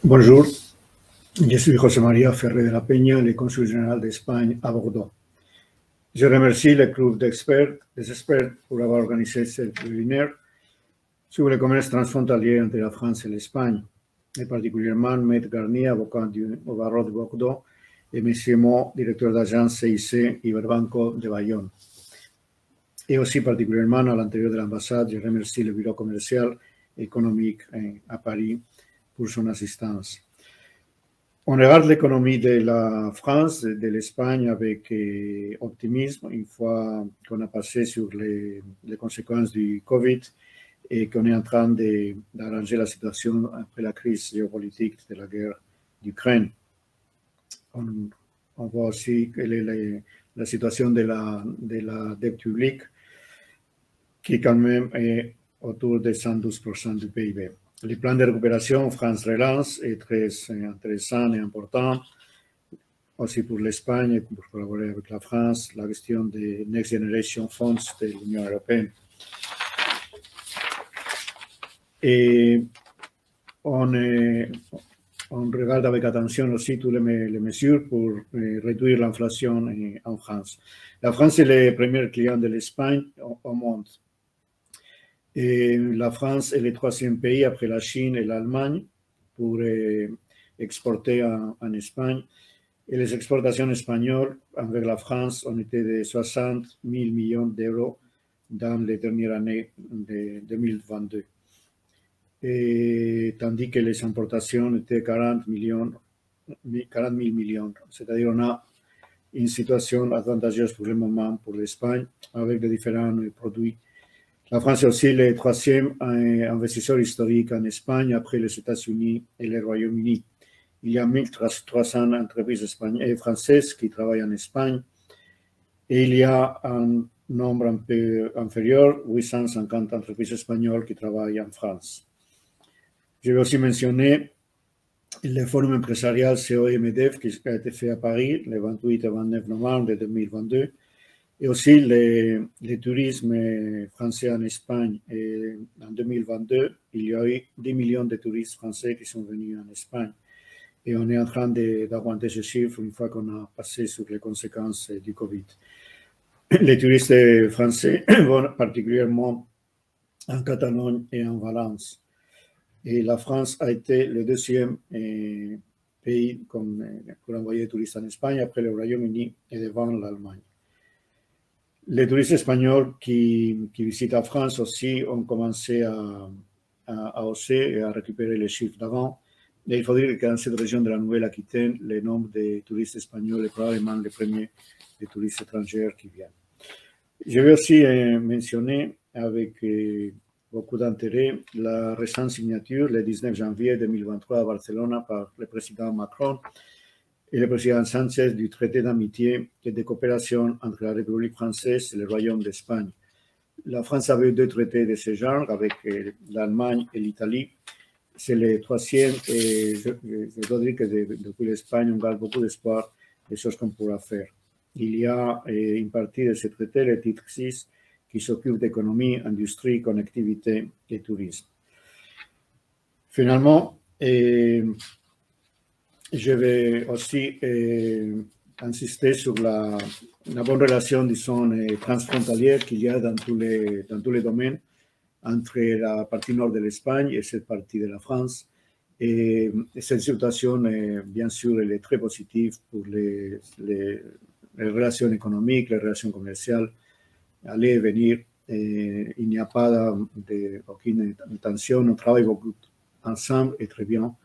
Bonjour, je suis José María Ferrer de la Peña, le consul général d'Espagne à Bordeaux. Je remercie le groupe des experts pour avoir organisé cette webinaire sur le commerce transfrontalier entre la France et l'Espagne, et particulièrement Maître Garnier, avocat au barreau de Bordeaux, et M. Mo, directeur d'agence CIC Iberbanco de Bayonne. Et aussi particulièrement à l'intérieur de l'ambassade, je remercie le bureau commercial et économique à Paris pour son assistance. On regarde l'économie de la France, de l'Espagne avec optimisme une fois qu'on a passé sur les conséquences du Covid et qu'on est en train d'arranger la situation après la crise géopolitique de la guerre d'Ukraine. On voit aussi quelle est la situation de la dette publique qui quand même est autour de 112% du PIB. Le plan de récupération France Relance est très intéressant et important, aussi pour l'Espagne, pour collaborer avec la France, la gestion des Next Generation Funds de l'Union européenne. Et on regarde avec attention aussi toutes les mesures pour réduire l'inflation en France. La France est le premier client de l'Espagne au monde. Et la France est le troisième pays après la Chine et l'Allemagne pour exporter en Espagne. Et les exportations espagnoles envers la France ont été de 60 000 millions d'euros dans les dernières années de 2022. Et tandis que les importations étaient 40 000 millions. C'est-à-dire qu'on a une situation avantageuse pour le moment pour l'Espagne avec des différents produits. La France est aussi le troisième investisseur historique en Espagne après les États-Unis et le Royaume-Uni. Il y a 1300 entreprises françaises qui travaillent en Espagne et il y a un nombre un peu inférieur, 850 entreprises espagnoles qui travaillent en France. Je vais aussi mentionner le forum empresarial CEO-MEDEF qui a été fait à Paris le 28 et 29 novembre 2022. Et aussi le tourisme français en Espagne. Et en 2022, il y a eu 10 millions de touristes français qui sont venus en Espagne. Et on est en train d'augmenter ce chiffre une fois qu'on a passé sur les conséquences du Covid. Les touristes français vont particulièrement en Catalogne et en Valence. Et la France a été le deuxième pays pour envoyer des touristes en Espagne après le Royaume-Uni et devant l'Allemagne. Les touristes espagnols qui visitent la France aussi ont commencé à hausser et à récupérer les chiffres d'avant. Et il faut dire que dans cette région de la Nouvelle-Aquitaine, le nombre de touristes espagnols est probablement le premier des touristes étrangers qui viennent. Je vais aussi mentionner avec beaucoup d'intérêt la récente signature, le 19 janvier 2023 à Barcelone par le président Macron et le président Sánchez du traité d'amitié et de coopération entre la République française et le Royaume d'Espagne. La France avait eu deux traités de ce genre avec l'Allemagne et l'Italie. C'est le troisième et je dois dire que depuis l'Espagne, on garde beaucoup d'espoir des choses qu'on pourra faire. Il y a une partie de ce traité, le titre 6, qui s'occupe d'économie, industrie, connectivité et tourisme. Finalement, je vais aussi insister sur la bonne relation, disons, transfrontalière qu'il y a dans tous les domaines entre la partie nord de l'Espagne et cette partie de la France. Et cette situation, bien sûr, elle est très positive pour les relations économiques, les relations commerciales, aller et venir. Et il n'y a pas aucune tension, on travaille beaucoup ensemble et très bien.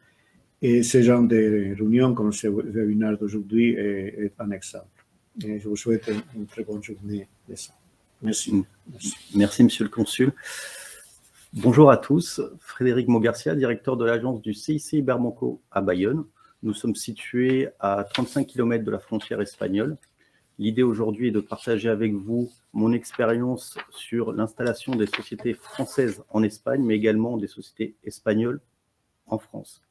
Et ce genre de réunion, comme ce webinaire d'aujourd'hui, est un exemple. Et je vous souhaite une très bonne journée de ça. Merci. Merci, monsieur le consul. Bonjour à tous. Frédéric Mo-Garcia, directeur de l'agence du CIC Iberbanco à Bayonne. Nous sommes situés à 35 km de la frontière espagnole. L'idée aujourd'hui est de partager avec vous mon expérience sur l'installation des sociétés françaises en Espagne, mais également des sociétés espagnoles en France.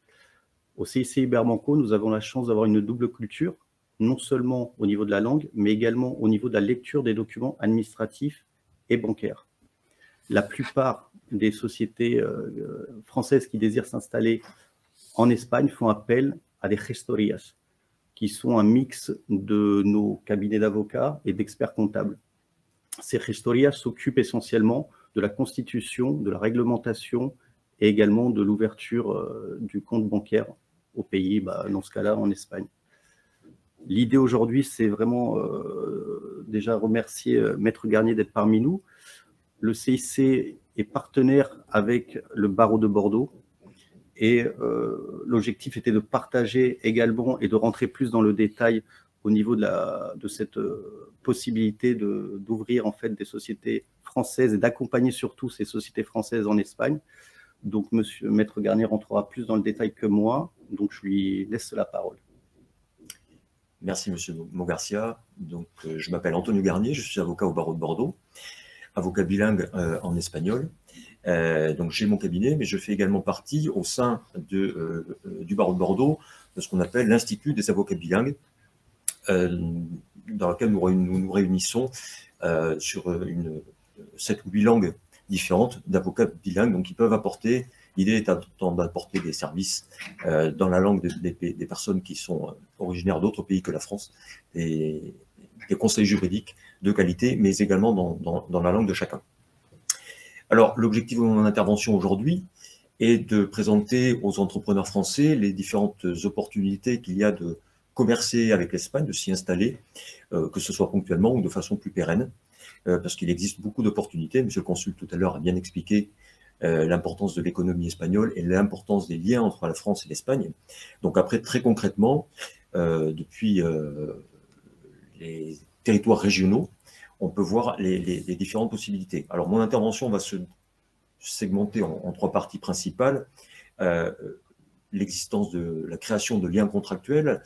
Au CIC Iberbanco, nous avons la chance d'avoir une double culture, non seulement au niveau de la langue, mais également au niveau de la lecture des documents administratifs et bancaires. La plupart des sociétés françaises qui désirent s'installer en Espagne, font appel à des gestorías, qui sont un mix de nos cabinets d'avocats et d'experts comptables. Ces gestorías s'occupent essentiellement de la constitution, de la réglementation et également de l'ouverture du compte bancaire au pays, dans ce cas-là en Espagne. L'idée aujourd'hui, c'est vraiment déjà remercier Maître Garnier d'être parmi nous. Le CIC est partenaire avec le barreau de Bordeaux et l'objectif était de partager également et de rentrer plus dans le détail au niveau de cette possibilité d'ouvrir en fait des sociétés françaises et d'accompagner surtout ces sociétés françaises en Espagne. Donc, Maître Garnier rentrera plus dans le détail que moi, donc je lui laisse la parole. Merci, Monsieur Mogarcia. Donc, je m'appelle Antonio Garnier, je suis avocat au barreau de Bordeaux, avocat bilingue en espagnol. Donc, j'ai mon cabinet, mais je fais également partie au sein du barreau de Bordeaux de ce qu'on appelle l'Institut des avocats bilingues, dans lequel nous nous réunissons sur 7 ou 8 langues différentes d'avocats bilingues, donc qui peuvent apporter, l'idée étant d'apporter des services dans la langue des personnes qui sont originaires d'autres pays que la France, des conseils juridiques de qualité, mais également dans la langue de chacun. Alors, l'objectif de mon intervention aujourd'hui est de présenter aux entrepreneurs français les différentes opportunités qu'il y a de commercer avec l'Espagne, de s'y installer, que ce soit ponctuellement ou de façon plus pérenne, parce qu'il existe beaucoup d'opportunités. Monsieur le consul tout à l'heure a bien expliqué l'importance de l'économie espagnole et l'importance des liens entre la France et l'Espagne. Donc après, très concrètement, depuis les territoires régionaux, on peut voir les différentes possibilités. Alors mon intervention va se segmenter en 3 parties principales. L'existence de la création de liens contractuels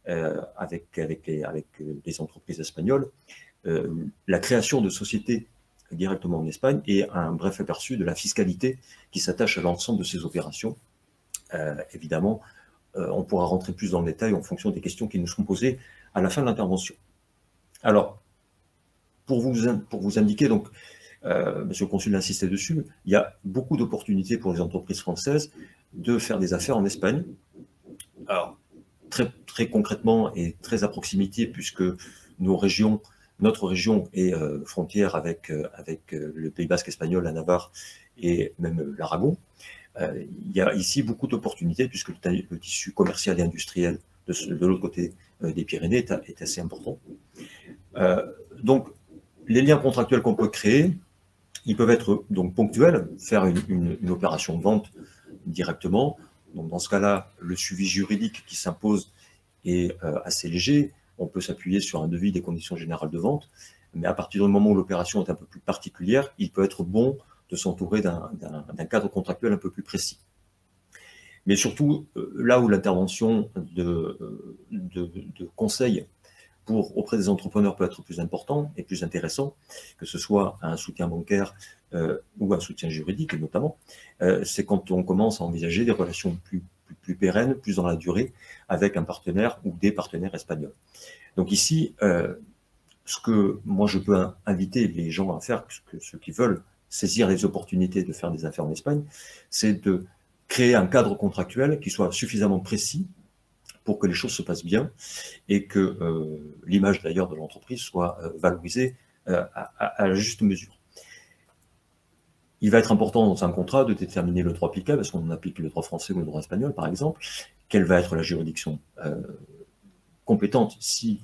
avec les entreprises espagnoles, la création de sociétés directement en Espagne et un bref aperçu de la fiscalité qui s'attache à l'ensemble de ces opérations. Évidemment, on pourra rentrer plus dans le détail en fonction des questions qui nous seront posées à la fin de l'intervention. Alors, pour vous indiquer, donc, Monsieur le consul insistait dessus, il y a beaucoup d'opportunités pour les entreprises françaises de faire des affaires en Espagne. Alors, très concrètement et très à proximité, puisque notre région est frontière avec le Pays Basque espagnol, la Navarre et même l'Aragon. Il y a ici beaucoup d'opportunités, puisque le tissu commercial et industriel de l'autre côté des Pyrénées est assez important. Donc, les liens contractuels qu'on peut créer, ils peuvent être donc ponctuels, faire une opération de vente directement. Donc, dans ce cas-là, le suivi juridique qui s'impose est assez léger. On peut s'appuyer sur un devis des conditions générales de vente. Mais à partir du moment où l'opération est un peu plus particulière, il peut être bon de s'entourer d'un cadre contractuel un peu plus précis. Mais surtout, là où l'intervention de conseil auprès des entrepreneurs peut être plus important et plus intéressant, que ce soit un soutien bancaire ou un soutien juridique notamment, c'est quand on commence à envisager des relations plus pérennes, plus dans la durée, avec un partenaire ou des partenaires espagnols. Donc ici, ce que moi je peux inviter les gens à faire, ceux qui veulent saisir les opportunités de faire des affaires en Espagne, c'est de créer un cadre contractuel qui soit suffisamment précis pour que les choses se passent bien et que l'image d'ailleurs de l'entreprise soit valorisée à la juste mesure. Il va être important dans un contrat de déterminer le droit applicable, parce qu'on applique le droit français ou le droit espagnol par exemple, quelle va être la juridiction compétente si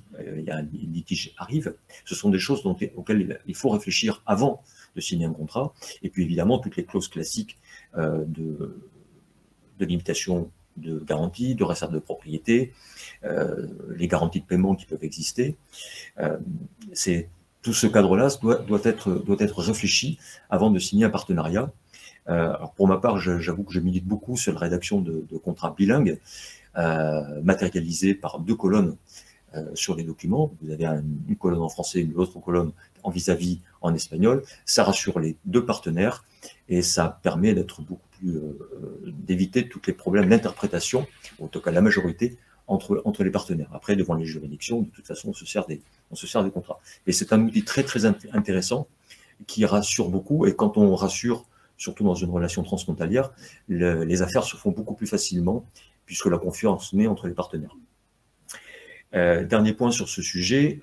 un litige arrive. Ce sont des choses auxquelles il faut réfléchir avant de signer un contrat, et puis évidemment toutes les clauses classiques de limitation de garantie, de réserve de propriété, les garanties de paiement qui peuvent exister. Tout ce cadre-là doit être réfléchi avant de signer un partenariat. Alors pour ma part, j'avoue que je milite beaucoup sur la rédaction de contrats bilingues, matérialisés par 2 colonnes sur les documents. Vous avez une colonne en français, une autre colonne en vis-à-vis en espagnol. Ça rassure les 2 partenaires et ça permet d'être beaucoup plus d'éviter tous les problèmes d'interprétation, en tout cas la majorité, entre les partenaires. Après, devant les juridictions, de toute façon, on se sert des contrats. Et c'est un outil très très intéressant qui rassure beaucoup. Et quand on rassure, surtout dans une relation transfrontalière, les affaires se font beaucoup plus facilement puisque la confiance naît entre les partenaires. Dernier point sur ce sujet,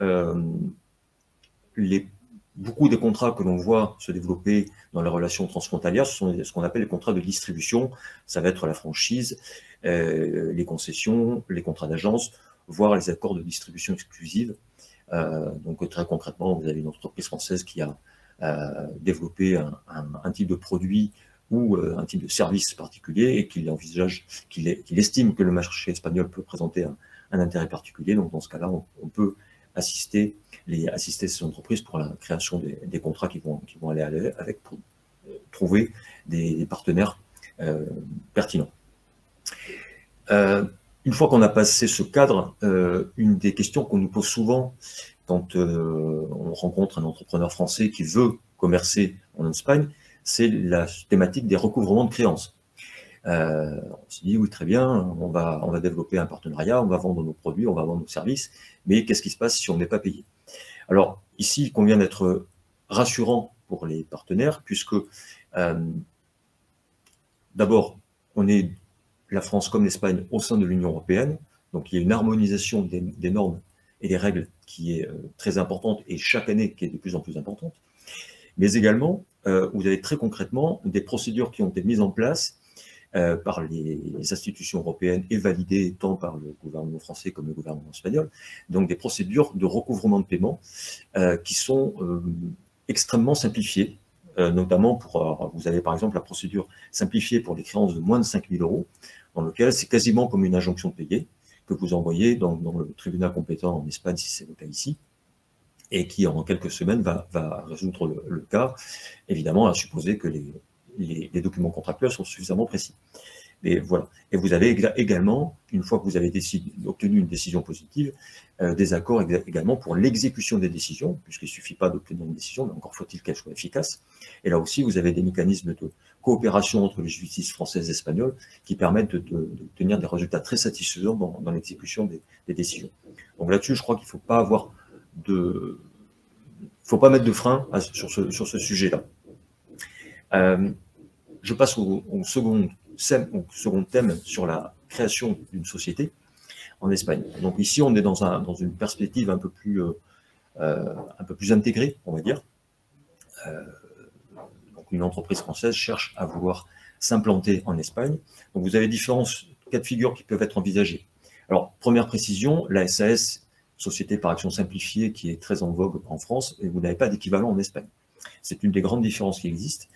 beaucoup des contrats que l'on voit se développer dans les relations transfrontalières, ce sont ce qu'on appelle les contrats de distribution. Ça va être la franchise, les concessions, les contrats d'agence, voire les accords de distribution exclusive. Donc très concrètement, vous avez une entreprise française qui a développé un type de produit ou un type de service particulier et qu'il envisage, qu'il estime que le marché espagnol peut présenter un intérêt particulier. Donc dans ce cas-là, on peut assister ces entreprises pour la création des contrats qui vont aller avec pour trouver des partenaires pertinents. Une fois qu'on a passé ce cadre, une des questions qu'on nous pose souvent quand on rencontre un entrepreneur français qui veut commercer en Espagne, c'est la thématique des recouvrements de créances. On se dit, oui, très bien, on va développer un partenariat, on va vendre nos produits, on va vendre nos services, mais qu'est-ce qui se passe si on n'est pas payé? Alors, ici, il convient d'être rassurant pour les partenaires, puisque d'abord, on est, la France comme l'Espagne, au sein de l'Union européenne, donc il y a une harmonisation des normes et des règles qui est très importante, et chaque année qui est de plus en plus importante, mais également, vous avez très concrètement des procédures qui ont été mises en place par les institutions européennes et validées tant par le gouvernement français comme le gouvernement espagnol, donc des procédures de recouvrement de paiement qui sont extrêmement simplifiées, notamment pour, vous avez par exemple la procédure simplifiée pour les créances de moins de 5 000 €, dans lequel c'est quasiment comme une injonction de payer que vous envoyez dans le tribunal compétent en Espagne, si c'est le cas ici, et qui en quelques semaines va résoudre le cas, évidemment à supposer que les documents contractuels sont suffisamment précis. Et voilà. Et vous avez également, une fois que vous avez obtenu une décision positive, des accords également pour l'exécution des décisions, puisqu'il ne suffit pas d'obtenir une décision, mais encore faut-il qu'elle soit efficace. Et là aussi, vous avez des mécanismes de coopération entre les justices françaises et espagnoles qui permettent d'obtenir des résultats très satisfaisants dans l'exécution des décisions. Donc là-dessus, je crois qu'il ne faut pas avoir faut pas mettre de frein sur ce sujet-là. Je passe au second thème sur la création d'une société en Espagne. Donc ici, on est dans une perspective un peu plus intégrée, on va dire. Donc une entreprise française cherche à vouloir s'implanter en Espagne. Donc vous avez différents cas de figure qui peuvent être envisagés. Alors, première précision, la SAS, Société par action simplifiée, qui est très en vogue en France, et vous n'avez pas d'équivalent en Espagne. C'est une des grandes différences qui existent,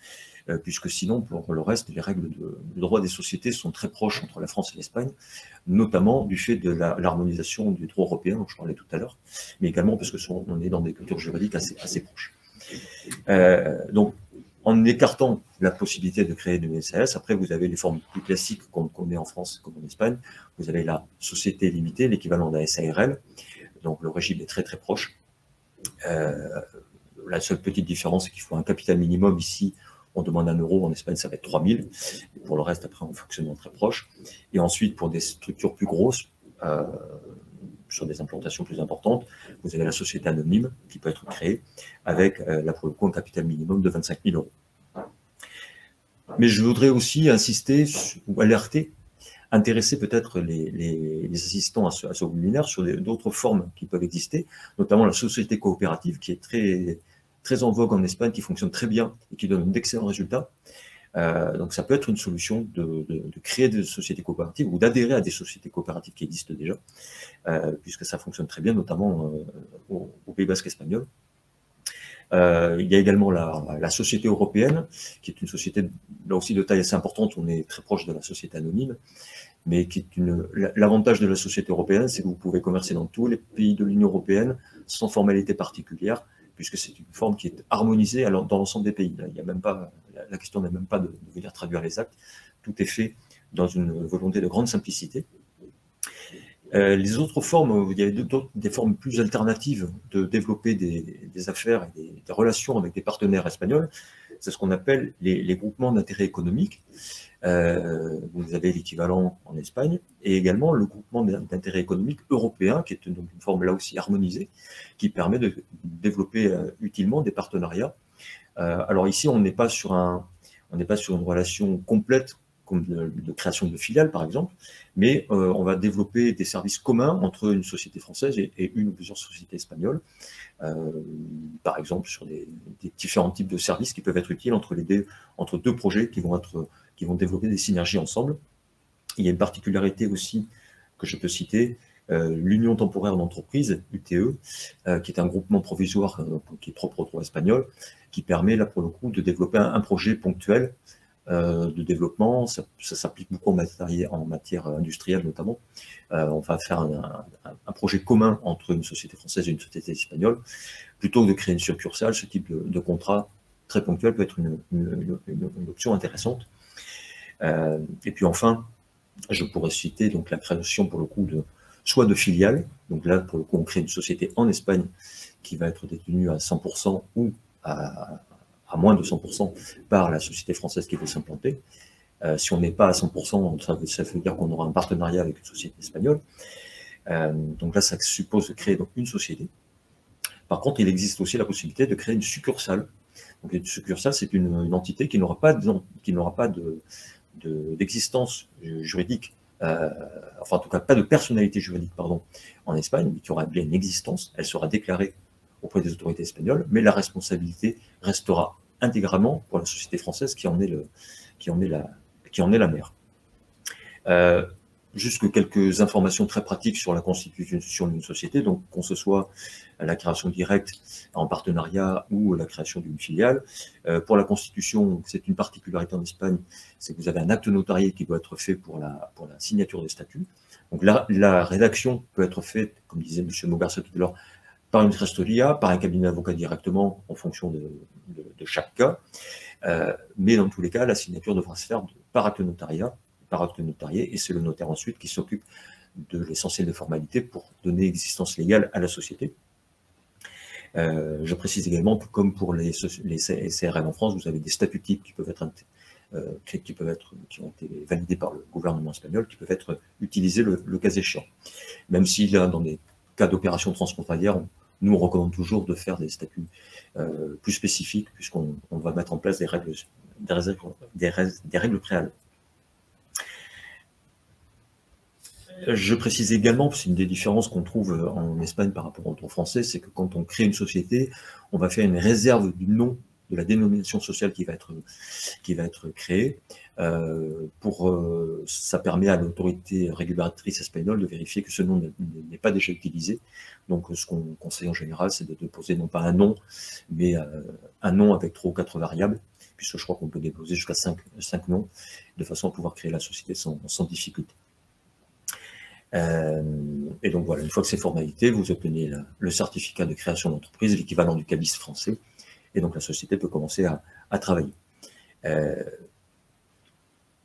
puisque sinon, pour le reste, les règles de droit des sociétés sont très proches entre la France et l'Espagne, notamment du fait de l'harmonisation du droit européen, dont je parlais tout à l'heure, mais également parce qu'on est dans des cultures juridiques assez proches. Donc, en écartant la possibilité de créer une SAS, après vous avez les formes plus classiques qu'on connaît en France comme en Espagne. Vous avez la société limitée, l'équivalent d'un SARL, donc le régime est très très proche. La seule petite différence, c'est qu'il faut un capital minimum. Ici, on demande 1 €, en Espagne, ça va être 3 000. Et pour le reste, après, on fonctionne très proche. Et ensuite, pour des structures plus grosses, sur des implantations plus importantes, vous avez la société anonyme qui peut être créée avec, là pour le coup, un capital minimum de 25 000 €. Mais je voudrais aussi insister ou alerter, intéresser peut-être les assistants à ce webinaire sur d'autres formes qui peuvent exister, notamment la société coopérative qui est très en vogue en Espagne, qui fonctionne très bien et qui donne d'excellents résultats. Donc ça peut être une solution de créer des sociétés coopératives ou d'adhérer à des sociétés coopératives qui existent déjà, puisque ça fonctionne très bien, notamment au Pays Basque espagnol. Il y a également la société européenne, qui est une société là aussi de taille assez importante, on est très proche de la société anonyme, mais qui est l'avantage de la société européenne, c'est que vous pouvez commercer dans tous les pays de l'Union européenne sans formalité particulière, puisque c'est une forme qui est harmonisée dans l'ensemble des pays. Il y a même pas, la question n'est même pas de venir traduire les actes, tout est fait dans une volonté de grande simplicité. Les autres formes, il y avait des formes plus alternatives de développer des affaires et des relations avec des partenaires espagnols. C'est ce qu'on appelle les groupements d'intérêt économique. Vous avez l'équivalent en Espagne, et également le groupement d'intérêt économique européen, qui est donc une forme là aussi harmonisée, qui permet de développer utilement des partenariats. Alors ici, on n'est pas sur une relation complète comme de création de filiales, par exemple, mais on va développer des services communs entre une société française et une ou plusieurs sociétés espagnoles, par exemple sur des différents types de services qui peuvent être utiles entre deux projets qui vont développer des synergies ensemble. Il y a une particularité aussi que je peux citer, l'Union temporaire d'entreprise, UTE, qui est un groupement provisoire qui est propre au droit espagnol, qui permet là pour le coup de développer un projet ponctuel de développement. Ça s'applique beaucoup en matière industrielle notamment. On va faire un projet commun entre une société française et une société espagnole. Plutôt que de créer une succursale, ce type de contrat très ponctuel peut être une option intéressante. Et puis enfin, je pourrais citer donc la création pour le coup soit de filiales, donc là pour le coup on crée une société en Espagne qui va être détenue à 100% ou à moins de 100% par la société française qui veut s'implanter. Si on n'est pas à 100%, ça veut dire qu'on aura un partenariat avec une société espagnole. Donc là, ça suppose de créer donc une société. Par contre, il existe aussi la possibilité de créer une succursale. Donc une succursale, c'est une entité qui n'aura pas d'existence juridique, enfin en tout cas pas de personnalité juridique, pardon, en Espagne, mais qui aura bien une existence. Elle sera déclarée auprès des autorités espagnoles, mais la responsabilité restera intégralement pour la société française qui en est la mère. Juste quelques informations très pratiques sur la constitution d'une société, donc qu'on se soit la création directe en partenariat ou la création d'une filiale. Pour la constitution, c'est une particularité en Espagne, c'est que vous avez un acte notarié qui doit être fait pour la signature des statuts. Donc la rédaction peut être faite, comme disait M. Mogarcia tout à l'heure, par une gestoria, par un cabinet d'avocat directement, en fonction de chaque cas. Mais dans tous les cas, la signature devra se faire par acte notarié, et c'est le notaire ensuite qui s'occupe de l'essentiel des formalités pour donner existence légale à la société. Je précise également que comme pour les SARL en France, vous avez des statuts types qui ont été validés par le gouvernement espagnol, qui peuvent être utilisés le cas échéant. Même si là, dans des cas d'opérations transfrontalières, nous, on recommande toujours de faire des statuts plus spécifiques, puisqu'on va mettre en place des règles préalables. Je précise également, c'est une des différences qu'on trouve en Espagne par rapport au droit français, c'est que quand on crée une société, on va faire une réserve du nom de la dénomination sociale qui va être créée. Ça permet à l'autorité régulatrice espagnole de vérifier que ce nom n'est pas déjà utilisé. Donc ce qu'on conseille en général, c'est de déposer non pas un nom, mais un nom avec 3 ou 4 variables, puisque je crois qu'on peut déposer jusqu'à 5 noms, de façon à pouvoir créer la société sans difficulté. Et donc voilà, une fois que c'est formalité, vous obtenez le certificat de création d'entreprise, l'équivalent du cabis français, et donc la société peut commencer à travailler.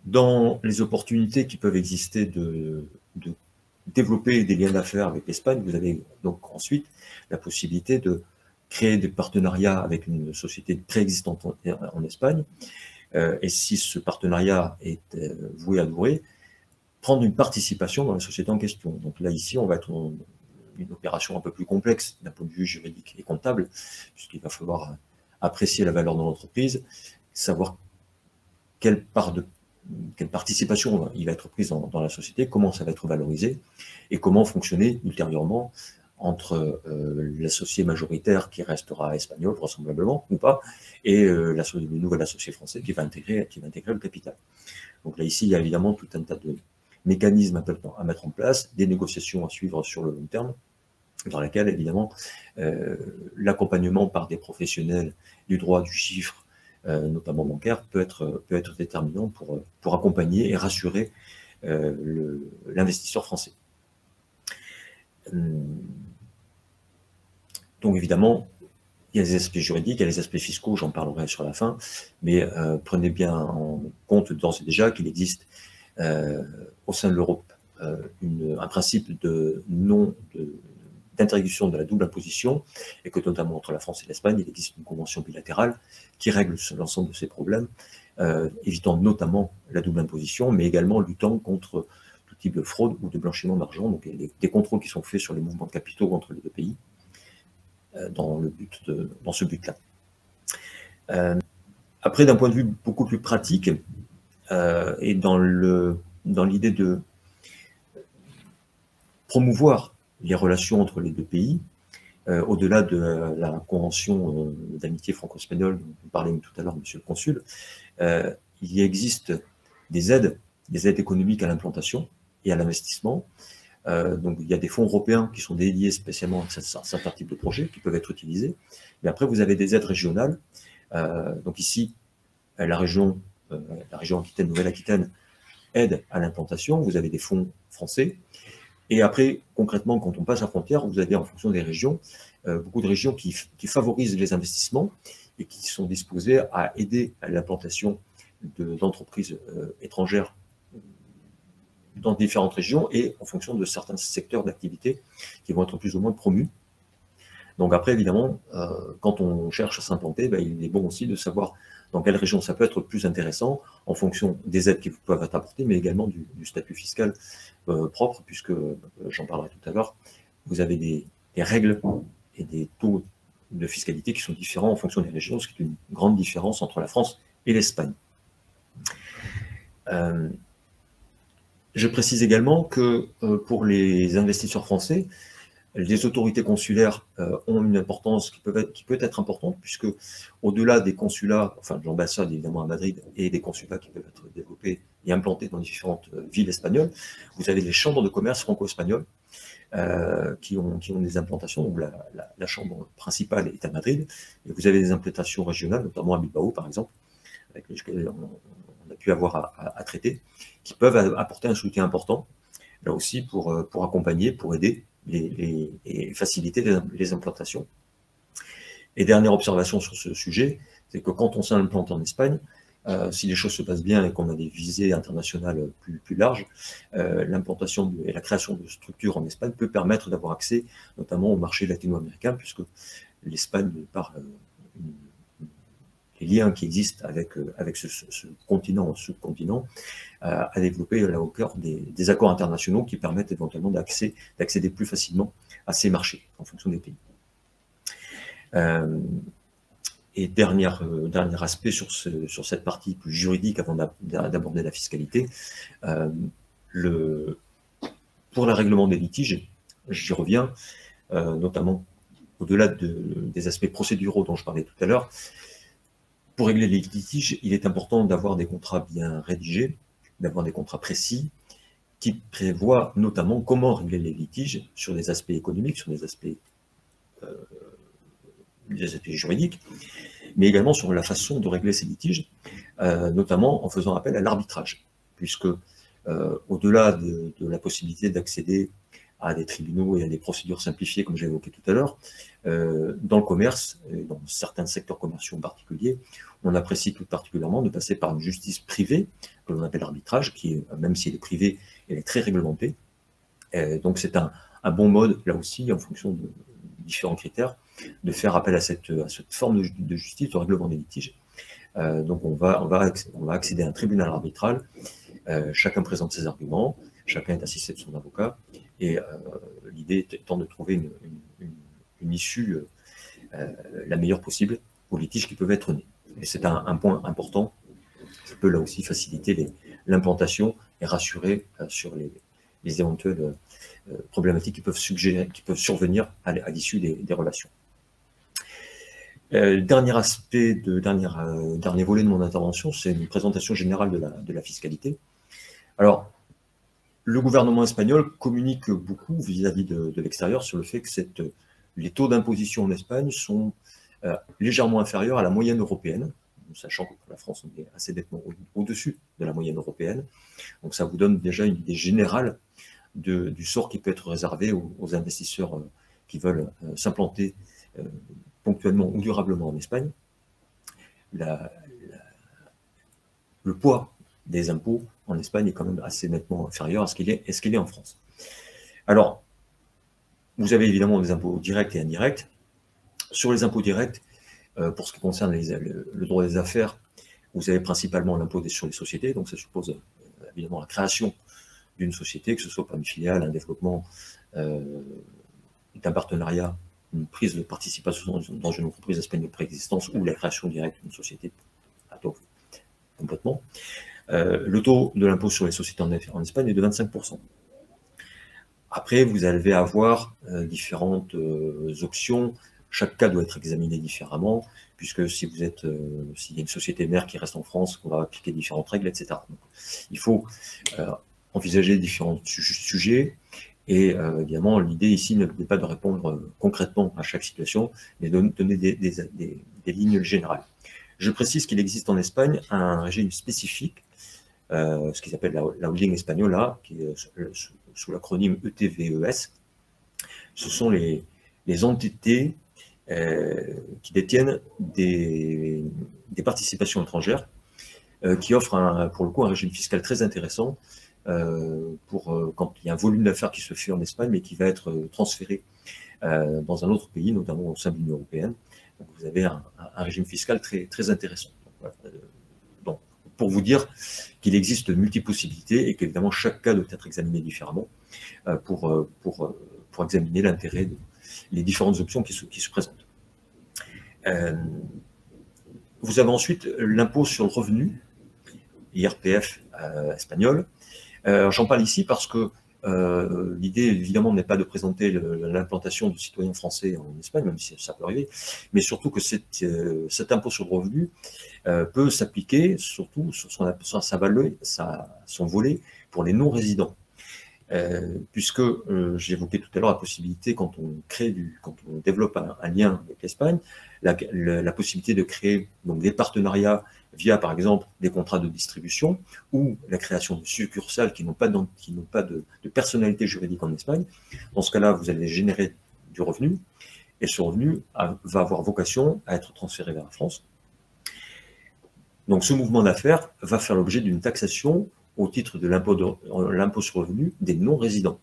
Dans les opportunités qui peuvent exister de développer des liens d'affaires avec l'Espagne, vous avez donc ensuite la possibilité de créer des partenariats avec une société préexistante en Espagne, et si ce partenariat est voué à durer, prendre une participation dans la société en question. Donc là, ici, on va être dans une opération un peu plus complexe d'un point de vue juridique et comptable, puisqu'il va falloir apprécier la valeur de l'entreprise, savoir quelle participation il va être prise dans la société, comment ça va être valorisé, et comment fonctionner ultérieurement entre l'associé majoritaire qui restera espagnol, vraisemblablement, ou pas, et le nouvel associé français qui va intégrer le capital. Donc là, ici, il y a évidemment tout un tas de mécanismes à mettre en place, des négociations à suivre sur le long terme, dans lesquelles, évidemment, l'accompagnement par des professionnels du droit, du chiffre, notamment bancaire, peut être déterminant pour accompagner et rassurer l'investisseur français. Donc, évidemment, il y a les aspects juridiques, il y a les aspects fiscaux, j'en parlerai sur la fin, mais prenez bien en compte d'ores et déjà qu'il existe au sein de l'Europe un principe d'interdiction de la double imposition, et que notamment entre la France et l'Espagne, il existe une convention bilatérale qui règle l'ensemble de ces problèmes, évitant notamment la double imposition, mais également luttant contre tout type de fraude ou de blanchiment d'argent. Donc il y a des contrôles qui sont faits sur les mouvements de capitaux entre les deux pays, dans ce but-là. Après, d'un point de vue beaucoup plus pratique, et dans l'idée de promouvoir les relations entre les deux pays, au-delà de la convention d'amitié franco-espagnole dont parlait tout à l'heure monsieur le consul, il existe des aides économiques à l'implantation et à l'investissement. Donc il y a des fonds européens qui sont dédiés spécialement à certains types de projets qui peuvent être utilisés. Mais après, vous avez des aides régionales. Donc ici, la région Aquitaine, Nouvelle-Aquitaine aide à l'implantation. Vous avez des fonds français. Et après, concrètement, quand on passe la frontière, vous avez en fonction des régions, beaucoup de régions qui favorisent les investissements et qui sont disposées à aider à l'implantation d'entreprises étrangères dans différentes régions et en fonction de certains secteurs d'activité qui vont être plus ou moins promus. Donc après, évidemment, quand on cherche à s'implanter, il est bon aussi de savoir dans quelle région ça peut être le plus intéressant en fonction des aides qui peuvent être apportées, mais également du statut fiscal propre, puisque, j'en parlerai tout à l'heure, vous avez des règles et des taux de fiscalité qui sont différents en fonction des régions, ce qui est une grande différence entre la France et l'Espagne. Je précise également que pour les investisseurs français, les autorités consulaires ont une importance qui peut être importante, puisque au-delà des consulats, enfin de l'ambassade évidemment à Madrid, et des consulats qui peuvent être développés et implantés dans différentes villes espagnoles, vous avez les chambres de commerce franco-espagnoles qui ont des implantations. Donc la chambre principale est à Madrid, et vous avez des implantations régionales, notamment à Bilbao par exemple, avec lesquelles on a pu avoir à traiter, qui peuvent apporter un soutien important, là aussi pour accompagner, pour aider et faciliter les implantations. Et dernière observation sur ce sujet, c'est que quand on s'implante en Espagne, si les choses se passent bien et qu'on a des visées internationales plus larges, l'implantation et la création de structures en Espagne peut permettre d'avoir accès notamment au marché latino-américain, puisque l'Espagne, par les liens qui existent avec ce continent, ce sous-continent, a développé là au cœur des accords internationaux qui permettent éventuellement d'accéder plus facilement à ces marchés en fonction des pays. Et dernier aspect sur cette partie plus juridique avant d'aborder la fiscalité, pour le règlement des litiges, j'y reviens, notamment au-delà des aspects procéduraux dont je parlais tout à l'heure. Pour régler les litiges, il est important d'avoir des contrats bien rédigés, d'avoir des contrats précis, qui prévoient notamment comment régler les litiges sur des aspects économiques, sur des aspects juridiques, mais également sur la façon de régler ces litiges, notamment en faisant appel à l'arbitrage, puisque au-delà de la possibilité d'accéder à des tribunaux et à des procédures simplifiées, comme j'ai évoqué tout à l'heure, dans le commerce, dans certains secteurs commerciaux en particulier, on apprécie tout particulièrement de passer par une justice privée, que l'on appelle l'arbitrage, qui, même s'il est privé, elle est très réglementée. Donc c'est un bon mode, là aussi, en fonction de différents critères, de faire appel à cette forme de justice, de règlement des litiges. Donc on va accéder à un tribunal arbitral, chacun présente ses arguments, chacun est assisté de son avocat, et l'idée étant de trouver une issue la meilleure possible aux litiges qui peuvent être nés. Et c'est un point important qui peut là aussi faciliter l'implantation et rassurer sur les éventuelles problématiques qui peuvent survenir à l'issue des relations. Dernier volet de mon intervention, c'est une présentation générale de la fiscalité. Alors, le gouvernement espagnol communique beaucoup vis-à-vis de l'extérieur sur le fait que les taux d'imposition en Espagne sont légèrement inférieurs à la moyenne européenne, sachant que pour la France, on est assez nettement au-dessus de la moyenne européenne. Donc ça vous donne déjà une idée générale du sort qui peut être réservé aux investisseurs qui veulent s'implanter ponctuellement ou durablement en Espagne. Le poids des impôts en Espagne est quand même assez nettement inférieur à ce qu'il est en France. Alors, vous avez évidemment des impôts directs et indirects. Sur les impôts directs, pour ce qui concerne le droit des affaires, vous avez principalement l'impôt sur les sociétés, donc ça suppose évidemment la création d'une société, que ce soit par une filiale, un développement, d'un partenariat, une prise de participation dans une entreprise espagnole préexistence ou la création directe d'une société complètement. Le taux de l'impôt sur les sociétés en Espagne est de 25%. Après, vous allez avoir différentes options. Chaque cas doit être examiné différemment, puisque si vous êtes, s'il y a une société mère qui reste en France, on va appliquer différentes règles, etc. Donc, il faut envisager différents sujets. Et évidemment, l'idée ici n'est pas de répondre concrètement à chaque situation, mais de donner des lignes générales. Je précise qu'il existe en Espagne un régime spécifique, ce qu'ils appellent la holding espagnola, qui est sous l'acronyme ETVES. Ce sont les entités qui détiennent des participations étrangères, qui offrent pour le coup un régime fiscal très intéressant pour quand il y a un volume d'affaires qui se fait en Espagne, mais qui va être transféré dans un autre pays, notamment au sein de l'Union européenne. Donc vous avez un régime fiscal très, très intéressant. Donc, pour vous dire qu'il existe de multiples possibilités et qu'évidemment chaque cas doit être examiné différemment pour examiner l'intérêt des différentes options qui se présentent. Vous avez ensuite l'impôt sur le revenu, IRPF espagnol. J'en parle ici parce que l'idée, évidemment, n'est pas de présenter l'implantation du citoyen français en Espagne, même si ça peut arriver, mais surtout que cet impôt sur le revenu peut s'appliquer surtout sur son volet pour les non-résidents. Puisque j'évoquais tout à l'heure la possibilité, quand on développe un lien avec l'Espagne, la possibilité de créer donc, des partenariats via, par exemple, des contrats de distribution ou la création de succursales qui n'ont pas de personnalité juridique en Espagne. Dans ce cas-là, vous allez générer du revenu et ce revenu va avoir vocation à être transféré vers la France. Donc, ce mouvement d'affaires va faire l'objet d'une taxation au titre de l'impôt sur le revenu des non-résidents,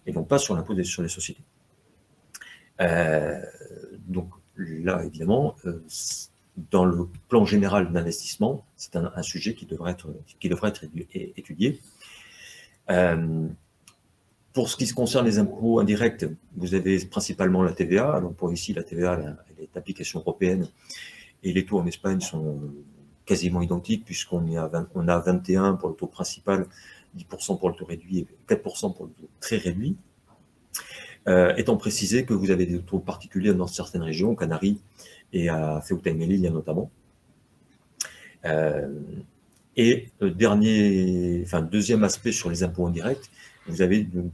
et non pas sur l'impôt sur les sociétés. Donc là, évidemment, dans le plan général d'investissement, c'est un sujet qui devrait être étudié. Pour ce qui se concerne les impôts indirects, vous avez principalement la TVA. Alors pour ici, la TVA, elle est d'application européenne, et les taux en Espagne sont quasiment identique, puisqu'on a 21 pour le taux principal, 10% pour le taux réduit et 4% pour le taux très réduit. Étant précisé que vous avez des taux particuliers dans certaines régions, Canaries et à Ceuta et Melilla notamment. Deuxième aspect sur les impôts indirects, vous avez donc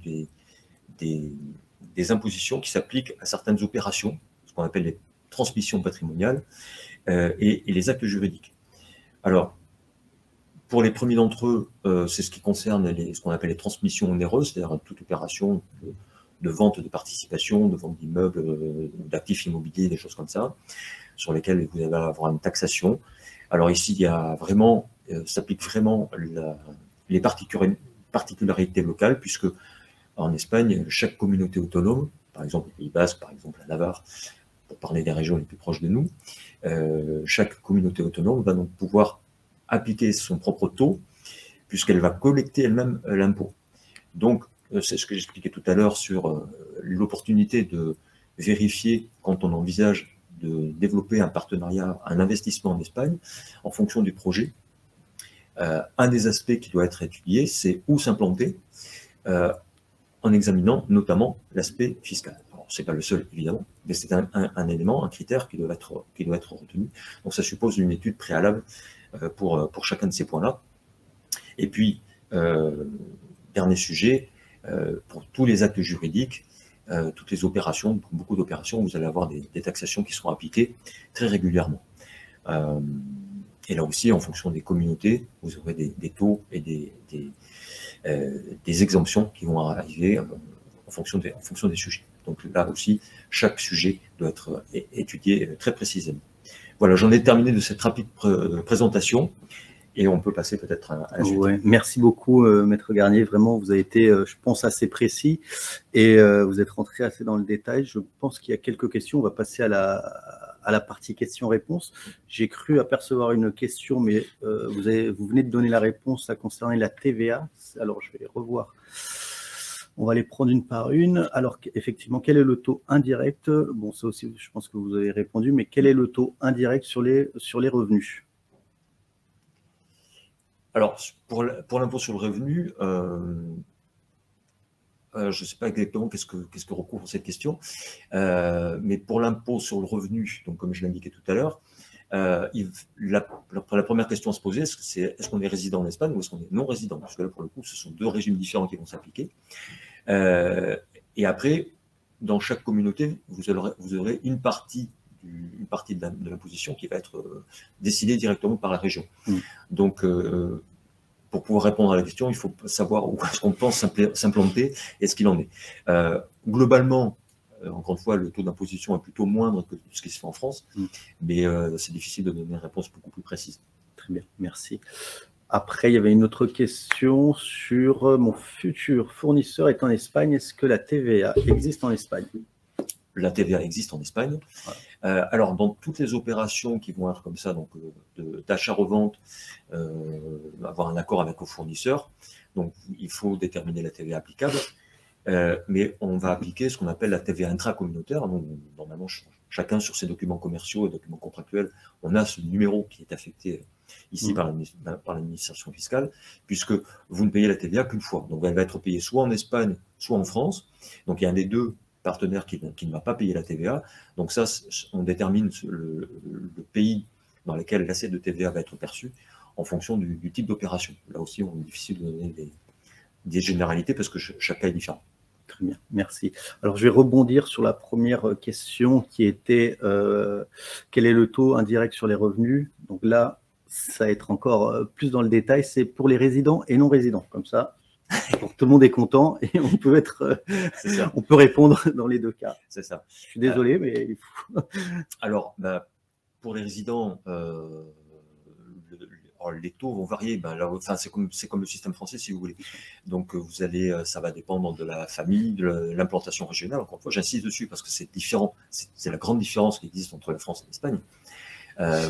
des impositions qui s'appliquent à certaines opérations, ce qu'on appelle les transmissions patrimoniales et les actes juridiques. Alors, pour les premiers d'entre eux, c'est ce qui concerne ce qu'on appelle les transmissions onéreuses, c'est-à-dire toute opération de vente de participation, de vente d'immeubles, d'actifs immobiliers, des choses comme ça, sur lesquelles vous allez avoir une taxation. Alors ici, il y a vraiment, s'applique vraiment les particularités locales, puisque en Espagne, chaque communauté autonome, par exemple le Pays Basque, par exemple la Navarre, pour parler des régions les plus proches de nous, chaque communauté autonome va donc pouvoir appliquer son propre taux, puisqu'elle va collecter elle-même l'impôt. Donc, c'est ce que j'expliquais tout à l'heure sur l'opportunité de vérifier, quand on envisage de développer un partenariat, un investissement en Espagne, en fonction du projet. Un des aspects qui doit être étudié, c'est où s'implanter, en examinant notamment l'aspect fiscal. Ce n'est pas le seul, évidemment, mais c'est un élément, un critère qui doit être retenu. Donc ça suppose une étude préalable pour chacun de ces points-là. Et puis, dernier sujet, pour tous les actes juridiques, toutes les opérations, pour beaucoup d'opérations, vous allez avoir des taxations qui seront appliquées très régulièrement. Et là aussi, en fonction des communautés, vous aurez des taux et des exemptions qui vont arriver en fonction des sujets. Donc là aussi, chaque sujet doit être étudié très précisément. Voilà, j'en ai terminé de cette rapide présentation et on peut passer peut-être à la suite. Ouais, merci beaucoup, Maître Garnier. Vraiment, vous avez été, je pense, assez précis et vous êtes rentré assez dans le détail. Je pense qu'il y a quelques questions. On va passer à la partie questions-réponses. J'ai cru apercevoir une question, mais vous venez de donner la réponse. Ça concernait la TVA. Alors, je vais revoir. On va les prendre une par une. Alors, effectivement, quel est le taux indirect? Bon, ça aussi, je pense que vous avez répondu, mais quel est le taux indirect sur les revenus? Alors, pour l'impôt sur le revenu, je ne sais pas exactement qu'est-ce que recouvre cette question, mais pour l'impôt sur le revenu, donc comme je l'indiquais tout à l'heure, la première question à se poser, c'est est-ce qu'on est résident en Espagne ou est-ce qu'on est non résident? Parce que là, pour le coup, ce sont deux régimes différents qui vont s'appliquer. Et après, dans chaque communauté, vous aurez une partie de l'imposition qui va être décidée directement par la région. Donc, pour pouvoir répondre à la question, il faut savoir où est-ce qu'on pense s'implanter et ce qu'il en est. Globalement, encore une fois, le taux d'imposition est plutôt moindre que ce qui se fait en France, mais c'est difficile de donner une réponse beaucoup plus précise. Très bien, merci. Après, il y avait une autre question sur mon futur fournisseur est en Espagne. Est-ce que la TVA existe en Espagne? La TVA existe en Espagne. Ouais. Alors, dans toutes les opérations qui vont être comme ça, donc d'achat-revente, avoir un accord avec le fournisseur, donc il faut déterminer la TVA applicable, mais on va appliquer ce qu'on appelle la TVA intracommunautaire. Donc, normalement, chacun sur ses documents commerciaux et documents contractuels, on a ce numéro qui est affecté ici par l'administration fiscale, puisque vous ne payez la TVA qu'une fois. Donc, elle va être payée soit en Espagne, soit en France. Donc, il y a un des deux partenaire qui ne va pas payer la TVA. Donc ça, on détermine le pays dans lequel l'assiette de TVA va être perçue en fonction du type d'opération. Là aussi, on est difficile de donner des généralités parce que chaque cas est différent. Très bien, merci. Alors, je vais rebondir sur la première question qui était quel est le taux indirect sur les revenus? Donc là, ça va être encore plus dans le détail. C'est pour les résidents et non résidents. Comme ça, tout le monde est content et on peut on peut répondre dans les deux cas. C'est ça. Je suis désolé, mais il faut. Alors, pour les résidents, les taux vont varier. Enfin, c'est comme le système français, si vous voulez. Donc, ça va dépendre de la famille, de l'implantation régionale. Encore une fois, j'insiste dessus parce que c'est différent. C'est la grande différence qui existe entre la France et l'Espagne.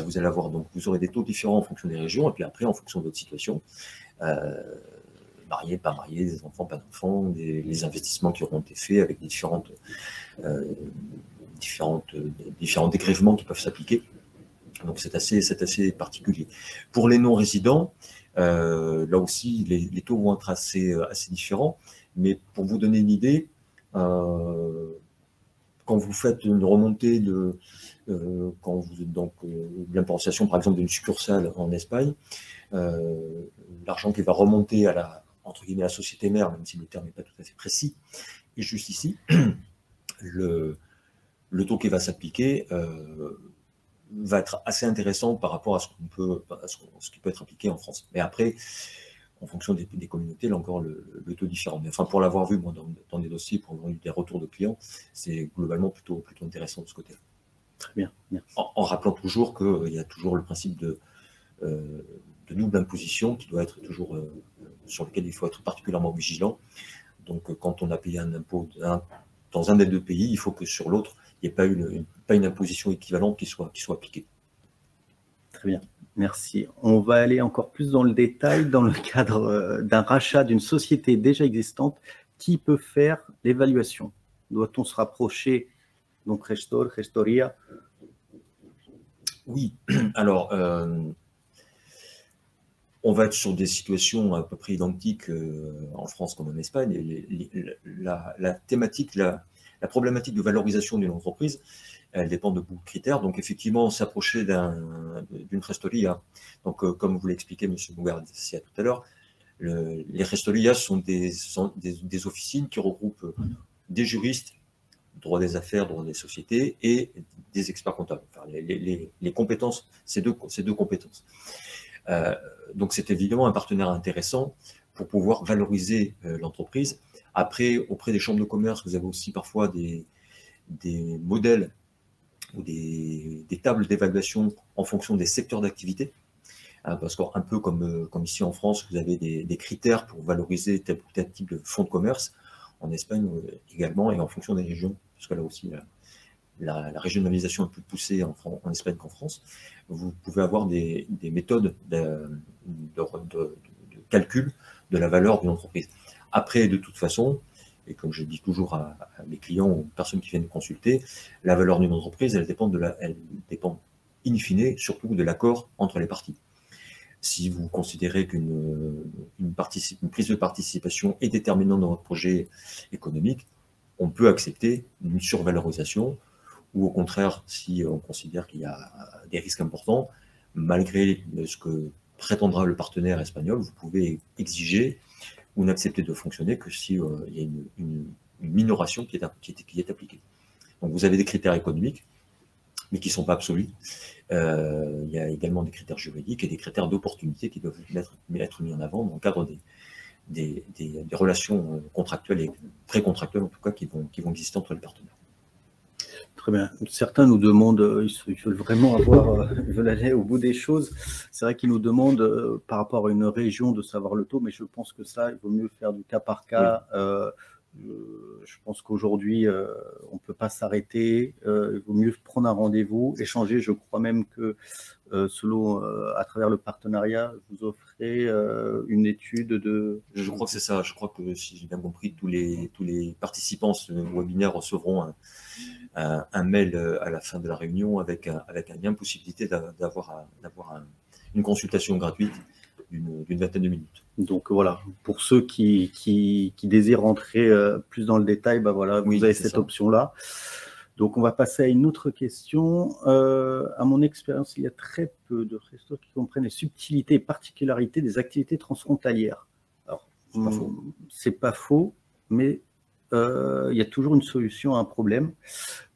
Vous allez avoir, donc, vous aurez des taux différents en fonction des régions et puis après, en fonction de votre situation. Mariés, pas mariés, des enfants, pas d'enfants, les investissements qui auront été faits avec différents dégrèvements qui peuvent s'appliquer. Donc c'est assez particulier. Pour les non-résidents, là aussi, les taux vont être assez différents. Mais pour vous donner une idée, quand vous faites une remontée quand vous êtes donc l'implantation, par exemple, d'une succursale en Espagne, l'argent qui va remonter à entre guillemets, la société mère, même si le terme n'est pas tout à fait précis, et juste ici, le taux qui va s'appliquer va être assez intéressant par rapport à ce qui peut être appliqué en France. Mais après, en fonction des communautés, là encore, le taux est différent. Mais enfin, pour l'avoir vu, moi, dans des dossiers, pour avoir eu des retours de clients, c'est globalement plutôt intéressant de ce côté-là. Très bien, merci. En rappelant toujours qu'il y a toujours le principe de double imposition qui doit être toujours sur lequel il faut être particulièrement vigilant. Donc, quand on a payé un impôt dans un des deux pays, il faut que sur l'autre, il n'y ait pas une imposition équivalente qui soit appliquée. Très bien, merci. On va aller encore plus dans le détail dans le cadre d'un rachat d'une société déjà existante. Qui peut faire l'évaluation? Doit-on se rapprocher, donc gestor, gestoria? Oui, alors on va être sur des situations à peu près identiques en France comme en Espagne. Et la thématique, la problématique de valorisation d'une entreprise, elle dépend de beaucoup de critères. Donc effectivement, s'approcher d'une gestoria, donc comme vous l'expliquait M. Mugarcia tout à l'heure, les gestorias sont des officines qui regroupent des juristes, droit des affaires, droit des sociétés, et des experts comptables. Enfin, les compétences, ces deux compétences. Donc c'est évidemment un partenaire intéressant pour pouvoir valoriser l'entreprise. Après, auprès des chambres de commerce, vous avez aussi parfois des modèles ou des tables d'évaluation en fonction des secteurs d'activité. Parce qu'un peu comme ici en France, vous avez des critères pour valoriser tel ou tel type de fonds de commerce. En Espagne également, et en fonction des régions, parce que là aussi, la régionalisation est plus poussée en Espagne qu'en France. Vous pouvez avoir des méthodes de calcul de la valeur d'une entreprise. Après, de toute façon, et comme je dis toujours à mes clients ou aux personnes qui viennent me consulter, la valeur d'une entreprise, elle dépend in fine surtout de l'accord entre les parties. Si vous considérez qu'une prise de participation est déterminante dans votre projet économique, on peut accepter une survalorisation, ou au contraire, si on considère qu'il y a des risques importants, malgré ce que prétendra le partenaire espagnol, vous pouvez exiger ou n'accepter de fonctionner que s'il y a une minoration qui est appliquée. Donc vous avez des critères économiques, mais qui ne sont pas absolus. Il y a également des critères juridiques et des critères d'opportunité qui doivent être mis en avant dans le cadre des relations contractuelles et précontractuelles, en tout cas, qui vont exister entre les partenaires. Très bien. Certains nous demandent, ils veulent vraiment ils veulent aller au bout des choses. C'est vrai qu'ils nous demandent par rapport à une région de savoir le taux, mais je pense que ça, il vaut mieux faire du cas par cas. Oui. Je pense qu'aujourd'hui, on ne peut pas s'arrêter. Il vaut mieux prendre un rendez-vous, échanger. Je crois même que selon, à travers le partenariat, vous offrez une étude de... Je crois que c'est ça. Je crois que, si j'ai bien compris, tous les participants à ce webinaire recevront un mail à la fin de la réunion avec un lien, possibilité d'avoir une consultation gratuite d'une vingtaine de minutes. Donc voilà, pour ceux qui désirent rentrer plus dans le détail, bah voilà, vous avez cette option-là. Donc on va passer à une autre question. À mon expérience, il y a très peu de restaurants qui comprennent les subtilités et particularités des activités transfrontalières. Alors, c'est pas faux, mais il y a toujours une solution à un problème.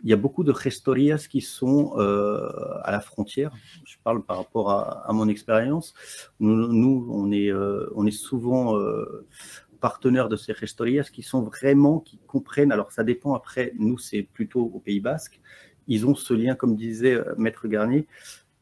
Il y a beaucoup de restorias qui sont à la frontière. Je parle par rapport à mon expérience. Nous on est souvent partenaires de ces restorias qui comprennent. Alors, ça dépend après. Nous, c'est plutôt au Pays Basque. Ils ont ce lien, comme disait Maître Garnier.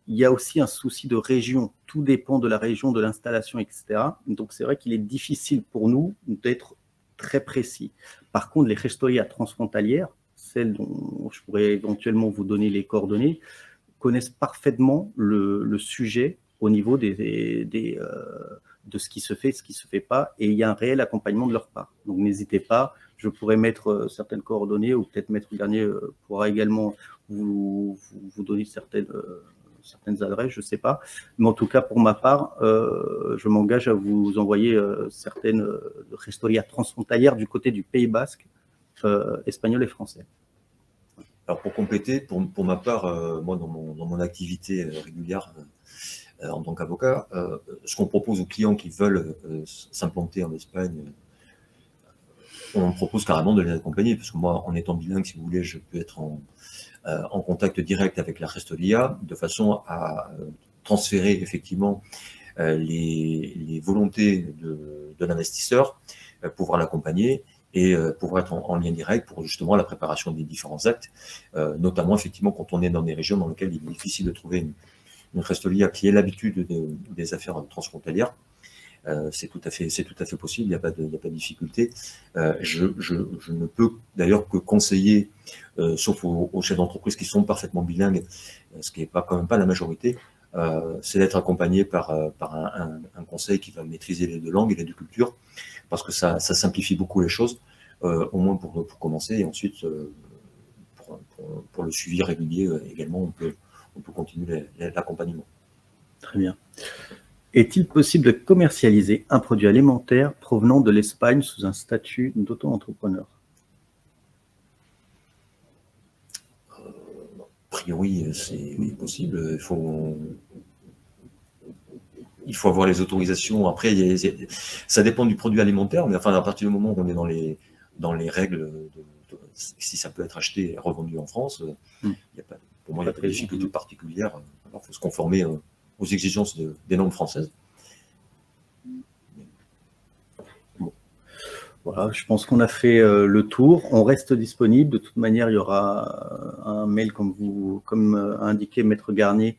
Il y a aussi un souci de région. Tout dépend de la région, de l'installation, etc. Donc, c'est vrai qu'il est difficile pour nous d'être très précis. Par contre, les restorias transfrontalières, celles dont je pourrais éventuellement vous donner les coordonnées, connaissent parfaitement le sujet au niveau de ce qui se fait, ce qui ne se fait pas, et il y a un réel accompagnement de leur part. Donc n'hésitez pas, je pourrais mettre certaines coordonnées, ou peut-être Maître Garnier pourra également vous donner certaines adresses, je ne sais pas. Mais en tout cas, pour ma part, je m'engage à vous envoyer certaines restorias transfrontalières du côté du Pays Basque, espagnol et français. Alors pour compléter, pour ma part, moi dans mon activité régulière en tant qu'avocat, ce qu'on propose aux clients qui veulent s'implanter en Espagne, on propose carrément de les accompagner, parce que moi, en étant bilingue, si vous voulez, je peux être en contact direct avec la restoria, de façon à transférer effectivement les volontés de l'investisseur, pouvoir l'accompagner et pouvoir être en lien direct pour justement la préparation des différents actes, notamment effectivement quand on est dans des régions dans lesquelles il est difficile de trouver une restoria qui ait l'habitude des affaires transfrontalières. C'est tout à fait possible, il n'y a pas de difficulté. Je ne peux d'ailleurs que conseiller, sauf aux chefs d'entreprise qui sont parfaitement bilingues, ce qui n'est quand même pas la majorité, c'est d'être accompagné par un conseil qui va maîtriser les deux langues et les deux cultures, parce que ça simplifie beaucoup les choses, au moins pour commencer, et ensuite pour le suivi régulier également, on peut continuer l'accompagnement. Très bien. Est-il possible de commercialiser un produit alimentaire provenant de l'Espagne sous un statut d'auto-entrepreneur? A priori, c'est possible. Il faut avoir les autorisations. Après, ça dépend du produit alimentaire, mais enfin, à partir du moment où on est dans les règles, si ça peut être acheté et revendu en France, pour moi, il n'y a pas de difficulté particulière. Il faut se conformer aux exigences des normes françaises. Bon. Voilà, je pense qu'on a fait le tour. On reste disponible. De toute manière, il y aura un mail, comme indiqué Maître Garnier,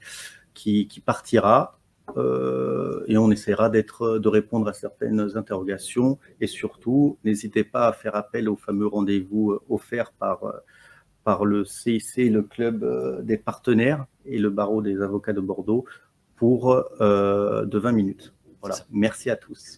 qui partira. Et on essaiera de répondre à certaines interrogations. Et surtout, n'hésitez pas à faire appel au fameux rendez-vous offert par le CIC, le club des partenaires et le barreau des avocats de Bordeaux, de 20 minutes. Voilà. Merci à tous.